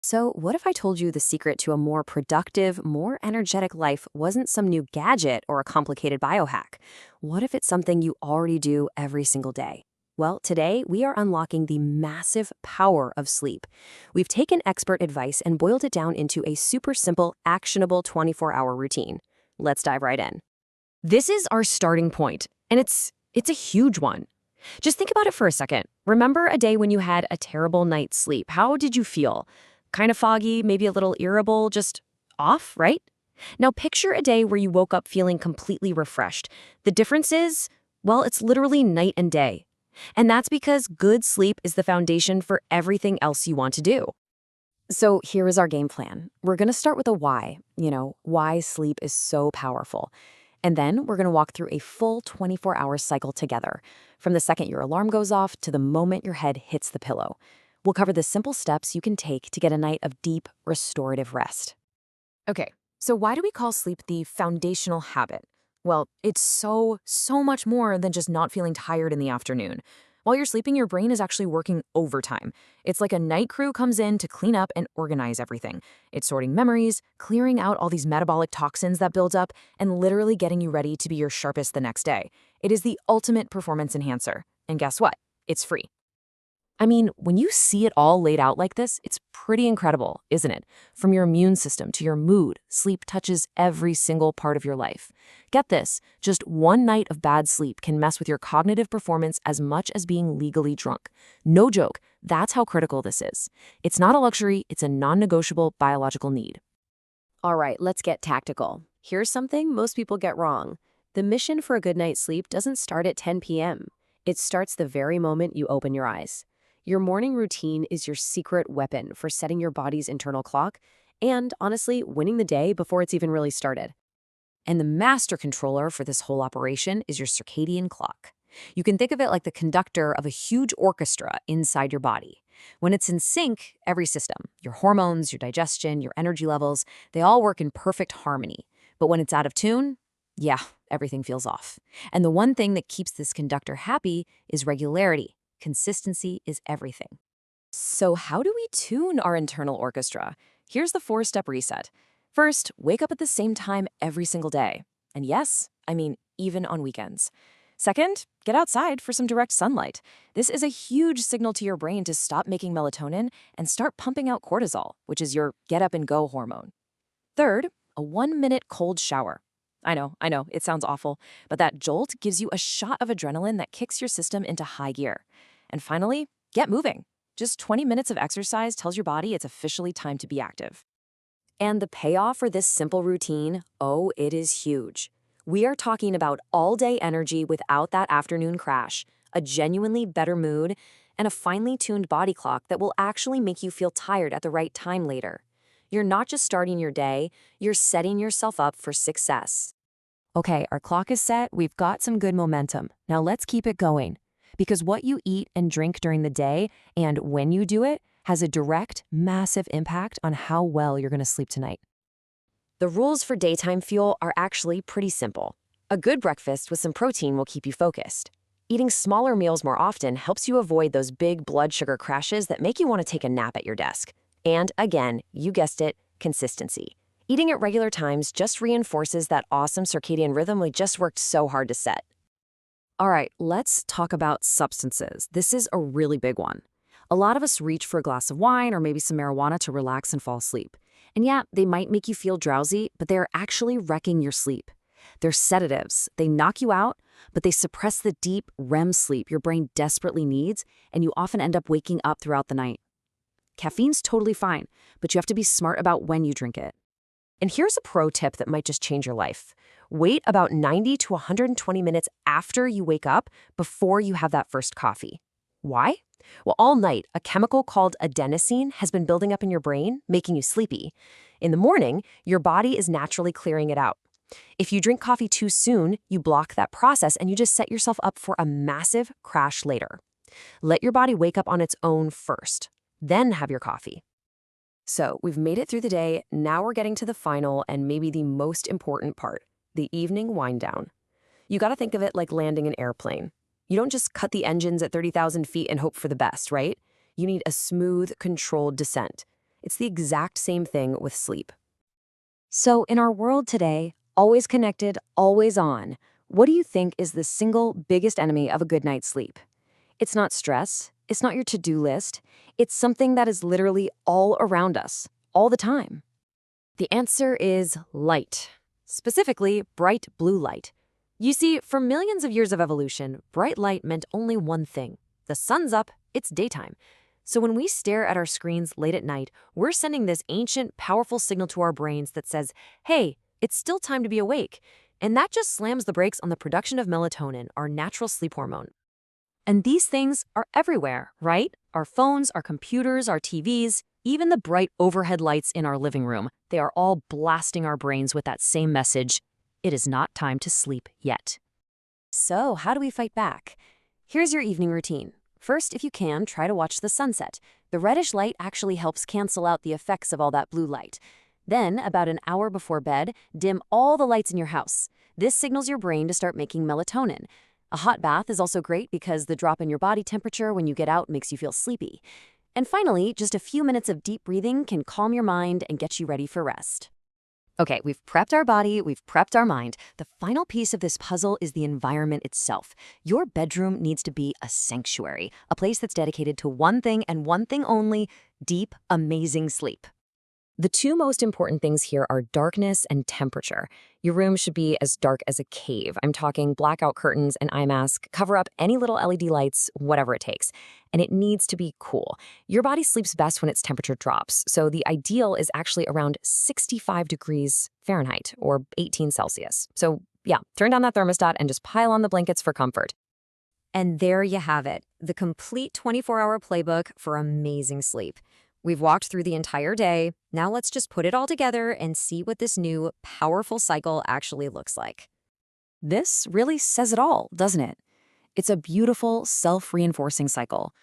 So, what if I told you the secret to a more productive, more energetic life wasn't some new gadget or a complicated biohack? What if it's something you already do every single day? Well, today we are unlocking the massive power of sleep. We've taken expert advice and boiled it down into a super simple, actionable 24-hour routine. Let's dive right in. This is our starting point, and it's a huge one. Just think about it for a second. Remember a day when you had a terrible night's sleep. How did you feel? Kind of foggy, maybe a little irritable, just off, right? Now picture a day where you woke up feeling completely refreshed. The difference is, well, it's literally night and day. And that's because good sleep is the foundation for everything else you want to do. So here is our game plan. We're going to start with a why, why sleep is so powerful. And then we're going to walk through a full 24-hour cycle together, from the second your alarm goes off to the moment your head hits the pillow. We'll cover the simple steps you can take to get a night of deep, restorative rest. Okay, so why do we call sleep the foundational habit? Well, it's so much more than just not feeling tired in the afternoon. While you're sleeping, your brain is actually working overtime. It's like a night crew comes in to clean up and organize everything. It's sorting memories, clearing out all these metabolic toxins that build up, and literally getting you ready to be your sharpest the next day. It is the ultimate performance enhancer. And guess what? It's free. I mean, when you see it all laid out like this, it's pretty incredible, isn't it? From your immune system to your mood, sleep touches every single part of your life. Get this, just one night of bad sleep can mess with your cognitive performance as much as being legally drunk. No joke, that's how critical this is. It's not a luxury, it's a non-negotiable biological need. All right, let's get tactical. Here's something most people get wrong. The mission for a good night's sleep doesn't start at 10 p.m. It starts the very moment you open your eyes. Your morning routine is your secret weapon for setting your body's internal clock and, honestly, winning the day before it's even really started. And the master controller for this whole operation is your circadian clock. You can think of it like the conductor of a huge orchestra inside your body. When it's in sync, every system, your hormones, your digestion, your energy levels, they all work in perfect harmony. But when it's out of tune, yeah, everything feels off. And the one thing that keeps this conductor happy is regularity. Consistency is everything. So how do we tune our internal orchestra? Here's the 4-step reset. First, wake up at the same time every single day. And yes, I mean, even on weekends. Second, get outside for some direct sunlight. This is a huge signal to your brain to stop making melatonin and start pumping out cortisol, which is your get up and go hormone. Third, a 1-minute cold shower. I know, it sounds awful, but that jolt gives you a shot of adrenaline that kicks your system into high gear. And finally, get moving. Just 20 minutes of exercise tells your body it's officially time to be active. And the payoff for this simple routine, oh, it is huge. We are talking about all-day energy without that afternoon crash, a genuinely better mood, and a finely tuned body clock that will actually make you feel tired at the right time later. You're not just starting your day, you're setting yourself up for success. Okay, our clock is set, we've got some good momentum. Now let's keep it going. Because what you eat and drink during the day and when you do it has a direct, massive impact on how well you're going to sleep tonight. The rules for daytime fuel are actually pretty simple. A good breakfast with some protein will keep you focused. Eating smaller meals more often helps you avoid those big blood sugar crashes that make you want to take a nap at your desk. And again, you guessed it, consistency. Eating at regular times just reinforces that awesome circadian rhythm we just worked so hard to set. All right, let's talk about substances. This is a really big one. A lot of us reach for a glass of wine or maybe some marijuana to relax and fall asleep. And yeah, they might make you feel drowsy, but they are actually wrecking your sleep. They're sedatives. They knock you out, but they suppress the deep REM sleep your brain desperately needs, and you often end up waking up throughout the night. Caffeine's totally fine, but you have to be smart about when you drink it. And here's a pro tip that might just change your life. Wait about 90 to 120 minutes after you wake up before you have that first coffee. Why? Well, all night, a chemical called adenosine has been building up in your brain, making you sleepy. In the morning, your body is naturally clearing it out. If you drink coffee too soon, you block that process and you just set yourself up for a massive crash later. Let your body wake up on its own first, then have your coffee. So we've made it through the day. Now we're getting to the final and maybe the most important part, the evening wind down. You got to think of it like landing an airplane. You don't just cut the engines at 30,000 feet and hope for the best, right? You need a smooth, controlled descent. It's the exact same thing with sleep. So, in our world today, always connected, always on, what do you think is the single biggest enemy of a good night's sleep? It's not stress, it's not your to-do list, it's something that is literally all around us, all the time. The answer is light, specifically bright blue light. You see, for millions of years of evolution, bright light meant only one thing. The sun's up, it's daytime. So when we stare at our screens late at night, we're sending this ancient, powerful signal to our brains that says, hey, it's still time to be awake. And that just slams the brakes on the production of melatonin, our natural sleep hormone. And these things are everywhere, right? Our phones, our computers, our TVs, even the bright overhead lights in our living room, they are all blasting our brains with that same message: it is not time to sleep yet. So, how do we fight back? Here's your evening routine. First, if you can, try to watch the sunset. The reddish light actually helps cancel out the effects of all that blue light. Then, about an hour before bed, dim all the lights in your house. This signals your brain to start making melatonin. A hot bath is also great because the drop in your body temperature when you get out makes you feel sleepy. And finally, just a few minutes of deep breathing can calm your mind and get you ready for rest. Okay, we've prepped our body, we've prepped our mind. The final piece of this puzzle is the environment itself. Your bedroom needs to be a sanctuary, a place that's dedicated to one thing and one thing only: deep, amazing sleep. The two most important things here are darkness and temperature. Your room should be as dark as a cave. I'm talking blackout curtains, an eye mask, cover up any little LED lights, whatever it takes. And it needs to be cool. Your body sleeps best when its temperature drops, so the ideal is actually around 65 degrees Fahrenheit or 18 Celsius. So yeah, turn down that thermostat and just pile on the blankets for comfort. And there you have it, the complete 24-hour playbook for amazing sleep. We've walked through the entire day. Now let's just put it all together and see what this new, powerful cycle actually looks like. This really says it all, doesn't it? It's a beautiful, self-reinforcing cycle.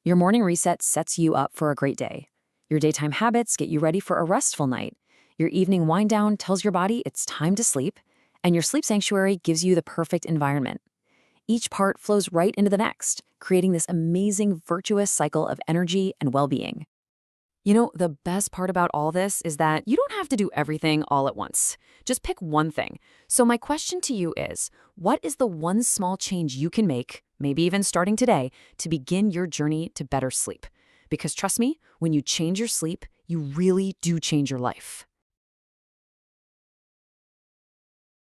Your morning reset sets you up for a great day. Your daytime habits get you ready for a restful night. Your evening wind down tells your body it's time to sleep. And your sleep sanctuary gives you the perfect environment. Each part flows right into the next, creating this amazing, virtuous cycle of energy and well-being. You know, the best part about all this is that you don't have to do everything all at once. Just pick one thing. So my question to you is, what is the one small change you can make, maybe even starting today, to begin your journey to better sleep? Because trust me, when you change your sleep, you really do change your life.